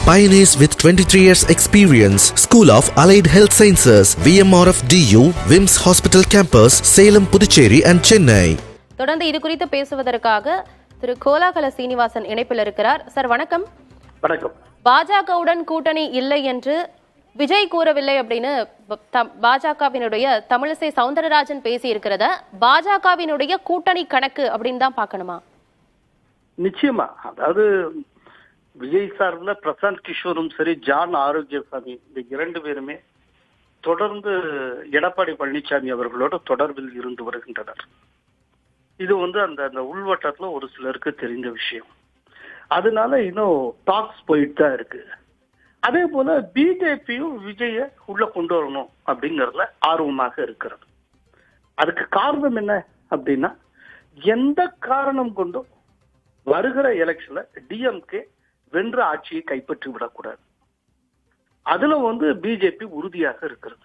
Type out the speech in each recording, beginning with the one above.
Pioneers with 23 years experience. School of Allied Health Sciences, VMRF DU, WIMS Hospital Campus, Salem, Puducherry and Chennai. தொடர்ந்து இது குறித்து பேசுவதற்காக திரு கோலாகல சீனிவாசன் இணைப்பில் இருக்கிறார். சார் வணக்கம். வணக்கம். பாஜகவுடன் கூட்டணி இல்லை என்று விஜய் கூறவில்லை அப்படின்னு பாஜகவினுடைய தமிழிசை சவுந்தரராஜன் பேசி இருக்கிறத பாஜகவினுடைய கூட்டணி கணக்கு அப்படின்னு தான் பார்க்கணுமா? நிச்சயமா. அதாவது விஜய் சார்பில் பிரசாந்த் கிஷோரும் சரி, ஜான் ஆரோக்கியசாமி இந்த இரண்டு பேருமே தொடர்ந்து எடப்பாடி பழனிசாமி அவர்களோட தொடர்பில் இருந்து வருகின்றனர். இது அந்த உள்வட்டத்துல ஒரு சிலருக்கு தெரிந்த விஷயம். அதனால இன்னும் டாக்ஸ் போயிட்டு தான் இருக்கு. அதே போல பிஜேபியும் விஜய உள்ள கொண்டு வரணும் அப்படிங்கறதுல ஆர்வமாக இருக்கிறது. அதுக்கு காரணம் என்ன அப்படின்னா, எந்த காரணம் கொண்டும் வருகிற எலெக்ஷன்ல டிஎம்கே வென்ற ஆட்சியை கைப்பற்றி விடக்கூடாது. அதுல பிஜேபி உறுதியாக இருக்கிறது.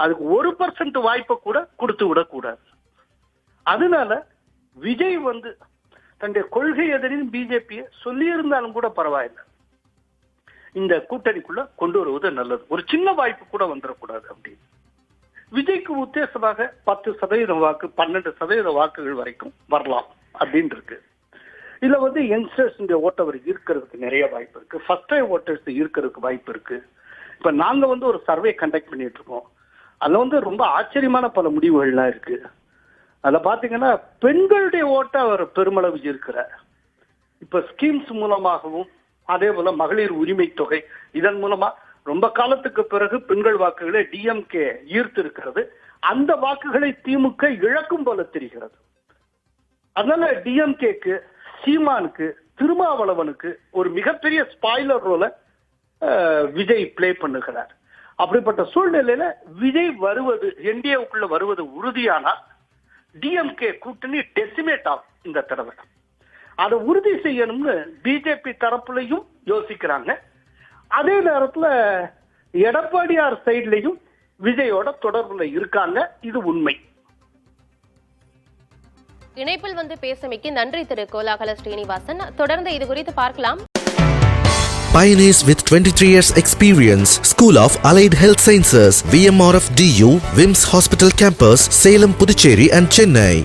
அதுக்கு 1% வாய்ப்பை கூட கொடுத்து விடக்கூடாது. அதனால விஜய் தன்னுடைய கொள்கை எதிரின் பிஜேபியை சொல்லி இருந்தாலும் கூட பரவாயில்லை, இந்த கூட்டணிக்குள்ள கொண்டு வருவது நல்லது, ஒரு சின்ன வாய்ப்பு கூட வந்துடக்கூடாது அப்படின்னு விஜய்க்கு உத்தேசமாக 10% வாக்கு 12% வாக்குகள் வரைக்கும் வரலாம் அப்படின்னு இருக்கு. இதுல யங்ஸ்டர்ஸ் ஓட்டவர் இருக்கிறதுக்கு நிறைய வாய்ப்பு இருக்கு. ஃபர்ஸ்ட் டைம் ஓட்டர்ஸ் இருக்கிறதுக்கு வாய்ப்பு இருக்கு. இப்ப நாங்க ஒரு சர்வே கண்டக்ட் பண்ணிட்டு இருக்கோம். அதுல ரொம்ப ஆச்சரியமான பல முடிவுகள்லாம் இருக்கு. அதுல பாத்தீங்கன்னா பெண்களுடைய ஓட்ட அவர் பெருமளவு இருக்கிறார். இப்ப ஸ்கீம்ஸ் மூலமாகவும் அதே போல மகளிர் உரிமை தொகை இதன் மூலமா ரொம்ப காலத்துக்கு பிறகு பெண்கள் வாக்குகளை டிஎம்கே ஈர்த்து இருக்கிறது. அந்த வாக்குகளை திமுக இழக்கும் போல தெரிகிறது. அதனால டிஎம்கேக்கு, சீமானுக்கு, திருமாவளவனுக்கு ஒரு மிகப்பெரிய ஸ்பாய்லர் ரோல விஜய் பிளே பண்ணுகிறார். அப்படிப்பட்ட சூழ்நிலையில விஜய் வருவது, என்டிஏவுக்குள்ள வருவது உறுதியானா டிஎம்கே கூட்டணி டெசிமேட் ஆகும். இந்த தடவை அதை உறுதி செய்யணும்னு பிஜேபி தரப்புலையும் யோசிக்கிறாங்க. அதே நேரத்துல எடப்பாடியார் சைட்லயும் விஜயோட தொடர்புல இருக்காங்க. இது உண்மை. இணைப்பில் பேசமைக்கு நன்றி திரு கோலாகல ஸ்ரீனிவாசன். தொடர்ந்து இது குறித்து பார்க்கலாம். Pioneers with 23 years experience. School of Allied Health Sciences, VMRF DU, WIMS Hospital Campus, Salem, Puducherry and Chennai.